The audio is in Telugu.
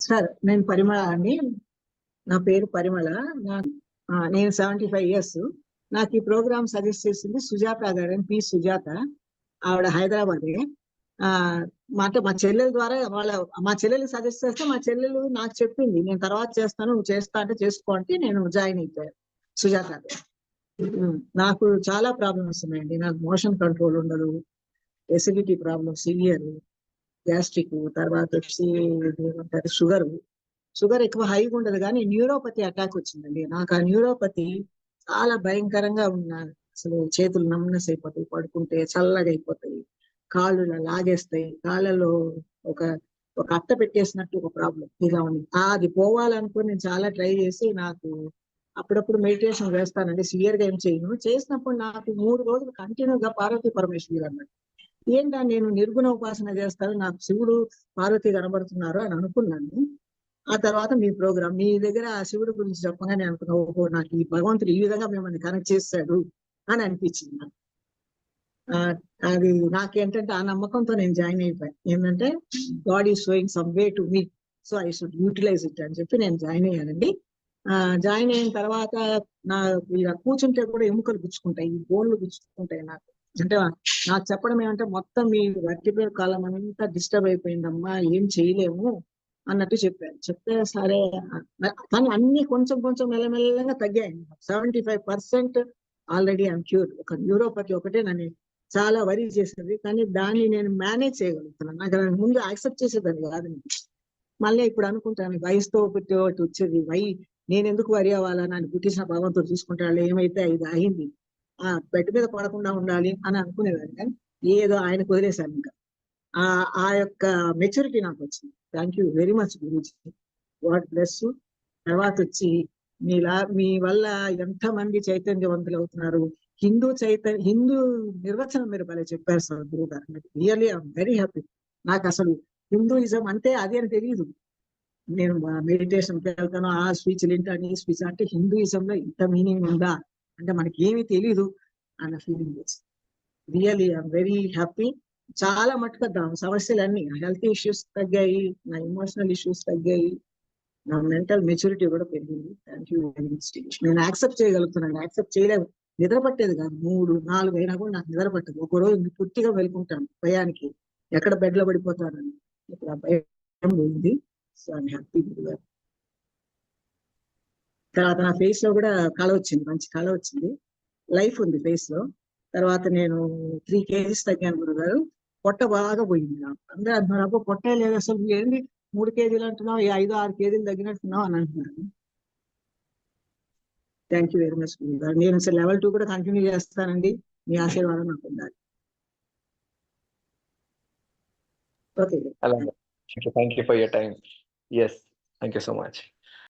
సార్ నేను పరిమళ అండి. నా పేరు పరిమళ. నేను 75 years. నాకు ఈ ప్రోగ్రామ్ సజెస్ట్ చేసింది సుజాత గారు, పి సుజాత. ఆవిడ హైదరాబాద్. మా చెల్లెల ద్వారా మా చెల్లెలు సజెస్ట్ చేస్తే మా చెల్లెలు నాకు చెప్పింది, నేను తర్వాత చేస్తాను, నువ్వు చేస్తా అంటే చేసుకో అంటే నేను జాయిన్ అయిపోయాను సుజాత గారు. నాకు చాలా ప్రాబ్లమ్స్ ఉన్నాయండి. నాకు మోషన్ కంట్రోల్ ఉండదు, ఎసిడిటీ ప్రాబ్లమ్ సివియర్, గ్యాస్ట్రిక్, తర్వాత వచ్చి ఏమంటారు షుగర్ ఎక్కువ హైగా ఉండదు, కానీ న్యూరోపతి అటాక్ వచ్చిందండి నాకు. ఆ న్యూరోపతి చాలా భయంకరంగా ఉన్నాను. అసలు చేతులు నమ్మనస్ అయిపోతాయి, పడుకుంటే చల్లగా అయిపోతాయి, కాళ్ళు లాగేస్తాయి, కాళ్ళలో ఒక ఒక అట్ట పెట్టేసినట్టు ఒక ప్రాబ్లం ఇలా ఉంది. అది పోవాలనుకుని నేను చాలా ట్రై చేసి, నాకు అప్పుడప్పుడు మెడిటేషన్ వేస్తానండి, సివియర్ గా ఏం చేయను. చేసినప్పుడు నాకు 3 రోజులు కంటిన్యూగా పార్వతీ పరమేశ్వరి అన్నట్టు. ఏంటా నేను నిర్గుణ ఉపాసన చేస్తాను, నాకు శివుడు పార్వతి కనబడుతున్నారు అని అనుకున్నాను. ఆ తర్వాత మీ ప్రోగ్రామ్, మీ దగ్గర ఆ శివుడు గురించి చెప్పగానే అనుకున్నా, ఓహో నాకు ఈ భగవంతుడు ఈ విధంగా మిమ్మల్ని కనెక్ట్ చేస్తాడు అని అనిపించింది నాకు. అది నాకేంటంటే ఆ నమ్మకంతో నేను జాయిన్ అయిపోయాను. ఏంటంటే god is showing some way to me, so I should utilise it అని చెప్పి నేను జాయిన్ అయ్యానండి. జాయిన్ అయిన తర్వాత ఇలా కూర్చుంటే కూడా ఎముకలు గుచ్చుకుంటాయి, ఈ బోన్లు గుచ్చుకుంటాయి నాకు. అంటే నాకు చెప్పడం ఏమంటే, మొత్తం మీ వర్టిబ్రల్ కాలం అంతా డిస్టర్బ్ అయిపోయిందమ్మా, ఏం చేయలేము అన్నట్టు చెప్పారు. చెప్తే సరే, కానీ అన్ని కొంచెం కొంచెం మెల్లమెల్లగా తగ్గాయి. 75% ఆల్రెడీ ఐఎమ్ క్యూర్. ఒక న్యూరోపతి ఒకటే నన్ను చాలా వరీ చేసేది, కానీ దాన్ని నేను మేనేజ్ చేయగలుగుతున్నాను. నాకు ముందు యాక్సెప్ట్ చేసేదాన్ని కాదు. మళ్ళీ ఇప్పుడు అనుకుంటాను, వయసుతో ఒకటి వచ్చేది, నేను ఎందుకు వరి అవ్వాలని, అని పుట్టించిన భగవంతుడు చూసుకుంటాడు, ఏమైతే ఇది అయింది, బెడ్ మీద పడకుండా ఉండాలి అని అనుకునేదాన్ని. కానీ ఏదో ఆయనకు వదిలేశాను. ఇంకా ఆ యొక్క మెచ్యూరిటీ నాకు వచ్చింది. Thank you very much Guruji, God bless you. తర్వాత వచ్చి మీ వల్ల ఎంతమంది చైతన్యవంతులు అవుతున్నారు. హిందూ నిర్వచనం మీరు భలే చెప్పారు సార్ గురువు గారు. Really I'm very happy. నాకు అసలు హిందూయిజం అంటే అది అని తెలియదు. నేను మెడిటేషన్కి వెళ్తాను, ఆ స్పీచ్లు వింటాను, ఈ స్పీచ్ అంటే హిందూయిజంలో ఇంత మీనింగ్ ఉందా అంటే మనకి ఏమీ తెలీదు అన్న ఫీలింగ్ వచ్చింది. Really I'm very happy. చాలా మటుకు సమస్యలన్నీ, హెల్త్ ఇష్యూస్ తగ్గాయి, నా ఎమోషనల్ ఇష్యూస్ తగ్గాయి, నా మెంటల్ మెచ్యూరిటీ కూడా పెరిగింది. Thank you very much. నేను యాక్సెప్ట్ చేయగలుగుతున్నాను, యాక్సెప్ట్ చేయలేదు. నిద్ర పట్టేది కాదు, 3, 4 అయినా కూడా నాకు నిద్ర పట్టదు. ఒక రోజు పూర్తిగా వెళ్ళుకుంటాను భయానికి, ఎక్కడ బెడ్ లో పడిపోతానని. ఇప్పుడు ఆ భయం పోయింది. So I'm happy. తర్వాత నా ఫేస్ లో కూడా కళ వచ్చింది, మంచి కళ వచ్చింది, లైఫ్ ఉంది ఫేస్ లో. తర్వాత నేను 3 kgs తగ్గాను గురుగారు. పొట్ట బాగా పోయింది నాకు. అందరూ అంటున్నారు, పొట్టే లేదు అసలు, ఏంటి 3 kgs అంటున్నావు, 5, 6 kgs తగ్గినట్టున్నావు అని అంటున్నాను. థ్యాంక్ యూ వెరీ మచ్ గురుగారు. నేను అసలు level 2 కూడా కంటిన్యూ చేస్తానండి, మీ ఆశీర్వాదం నాకు ఉండాలి. Okay, thank you for your time. Yes, thank you so much.